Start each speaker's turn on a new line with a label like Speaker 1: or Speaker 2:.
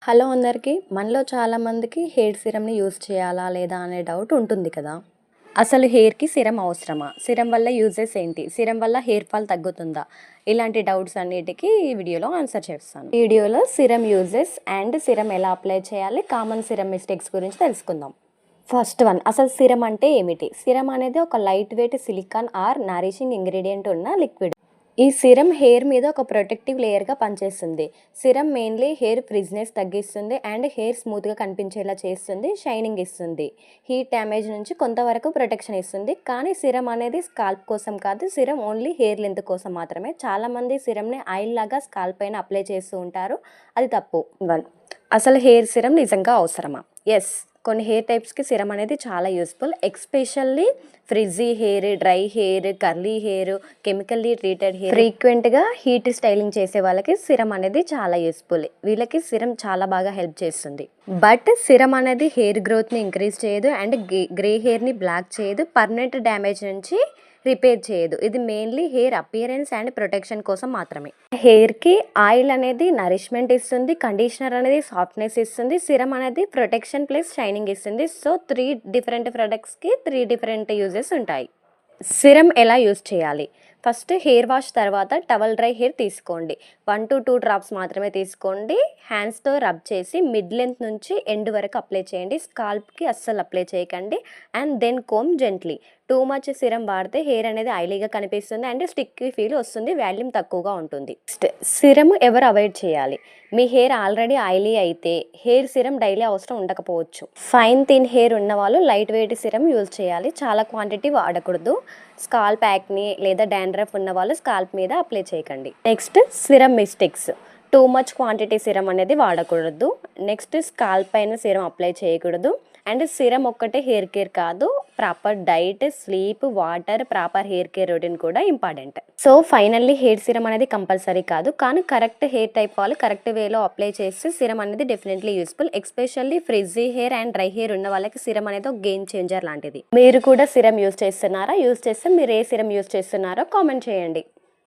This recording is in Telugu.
Speaker 1: హలో అందరికీ. మనలో చాలామందికి హెయిర్ సిరమ్‌ని యూజ్ చేయాలా లేదా అనే డౌట్ ఉంటుంది కదా! అసలు హెయిర్‌కి సిరమ్ అవసరమా? సిరమ్ వల్ల యూజెస్ ఏంటి? సిరమ్ వల్ల హెయిర్ ఫాల్ తగ్గుతుందా? ఇలాంటి డౌట్స్ అన్నిటికి ఈ వీడియోలో ఆన్సర్ చేస్తాను. ఈ వీడియోలో సిరమ్ యూజెస్ అండ్ సిరమ్ ఎలా అప్లై చేయాలి, కామన్ సిరమ్ మిస్టేక్స్ గురించి తెలుసుకుందాం. ఫస్ట్ వన్, అసలు సిరమ్ అంటే ఏమిటి? సిరమ్ అనేది ఒక light weight silicone or nourishing ingredient ఉన్న లిక్విడ్. ఈ సిరమ్ హెయిర్ మీద ఒక ప్రొటెక్టివ్ లేయర్గా పనిచేస్తుంది. సిరమ్ మెయిన్లీ హెయిర్ ఫ్రిజ్నెస్ తగ్గిస్తుంది అండ్ హెయిర్ స్మూత్గా కనిపించేలా చేస్తుంది, షైనింగ్ ఇస్తుంది, హీట్ డ్యామేజ్ నుంచి కొంతవరకు ప్రొటెక్షన్ ఇస్తుంది. కానీ సిరమ్ అనేది స్కాల్ప్ కోసం కాదు, సిరమ్ ఓన్లీ హెయిర్ లెంత్ కోసం మాత్రమే. చాలామంది సిరమ్ని ఆయిల్ లాగా స్కాల్ప్ పైన అప్లై చేస్తూ ఉంటారు, అది తప్పు. వన్, అసలు హెయిర్ సిరమ్ నిజంగా అవసరమా? ఎస్, కొన్ని హెయిర్ టైప్స్కి సిరమ్ అనేది చాలా useful. Especially frizzy hair, dry hair, curly hair, chemically treated hair, ఫ్రీక్వెంట్గా హీట్ స్టైలింగ్ చేసే వాళ్ళకి సిరమ్ అనేది చాలా యూస్ఫుల్. వీళ్ళకి సిరమ్ చాలా బాగా హెల్ప్ చేస్తుంది. బట్ సిరమ్ అనేది హెయిర్ గ్రోత్ని ఇంక్రీజ్ చేయదు అండ్ గ్రే హెయిర్ని బ్లాక్ చేయదు, పర్మనెంట్ డ్యామేజ్ నుంచి రిపేర్ చేయదు. ఇది mainly hair appearance and protection కోసం మాత్రమే. హెయిర్కి ఆయిల్ అనేది నరిష్మెంట్ ఇస్తుంది, కండిషనర్ అనేది సాఫ్ట్నెస్ ఇస్తుంది, సిరమ్ అనేది ప్రొటెక్షన్ ప్లస్ షైనింగ్ ఇస్తుంది. సో 3 డిఫరెంట్ ప్రొడక్ట్స్కి 3 డిఫరెంట్ యూజెస్ ఉంటాయి. సిరమ్ ఎలా యూజ్ చేయాలి? ఫస్ట్ హెయిర్ వాష్ తర్వాత టవల్ డ్రై హెయిర్ తీసుకోండి. 1 to 2 డ్రాప్స్ మాత్రమే తీసుకోండి. హ్యాండ్స్తో రబ్ చేసి మిడ్ లెంత్ నుంచి ఎండ్ వరకు అప్లై చేయండి. స్కాల్ప్కి అస్సలు అప్లై చేయకండి and then comb gently. Too much serum వాడితే హెయిర్ అనేది ఆయిలీగా కనిపిస్తుంది అండ్ స్టిక్కీ ఫీల్ వస్తుంది, వాల్యూమ్ తక్కువగా ఉంటుంది. సిరమ్ ఎవరు అవాయిడ్ చేయాలి? మీ హెయిర్ ఆల్రెడీ ఆయిలీ అయితే హెయిర్ సిరమ్ డైలీ అవసరం ఉండకపోవచ్చు. ఫైన్ థిన్ హెయిర్ ఉన్న వాళ్ళు లైట్ వెయిట్ సిరమ్ యూజ్ చేయాలి, చాలా క్వాంటిటీ వాడకూడదు. స్కాల్ప్ యాక్ని లేదా డాండ్రఫ్ ఉన్న వాళ్ళు స్కాల్ప్ మీద అప్లై చేయకండి. Next serum mistakes. Too much quantity serum అనేది వాడకూడదు. నెక్స్ట్ స్కాల్ప్ పైన సిరమ్ అప్లై చేయకూడదు. అండ్ సిరమ్ ఒక్కటే హెయిర్ కేర్ కాదు, proper diet, sleep, water, proper hair care routine కూడా important. So finally hair serum అనేది కంపల్సరీ కాదు, కానీ కరెక్ట్ హెయిర్ టైప్ వాళ్ళు కరెక్ట్ వేలో అప్లై చేస్తే సిరమ్ అనేది definitely useful. Especially frizzy hair and dry hair ఉన్న వాళ్ళకి సిరమ్ అనేది ఒక గేమ్ చేంజర్ లాంటిది. మీరు కూడా సిరమ్ యూజ్ చేస్తున్నారా? యూజ్ చేస్తే మీరు ఏ సిరమ్ యూజ్ చేస్తున్నారో కామెంట్ చేయండి.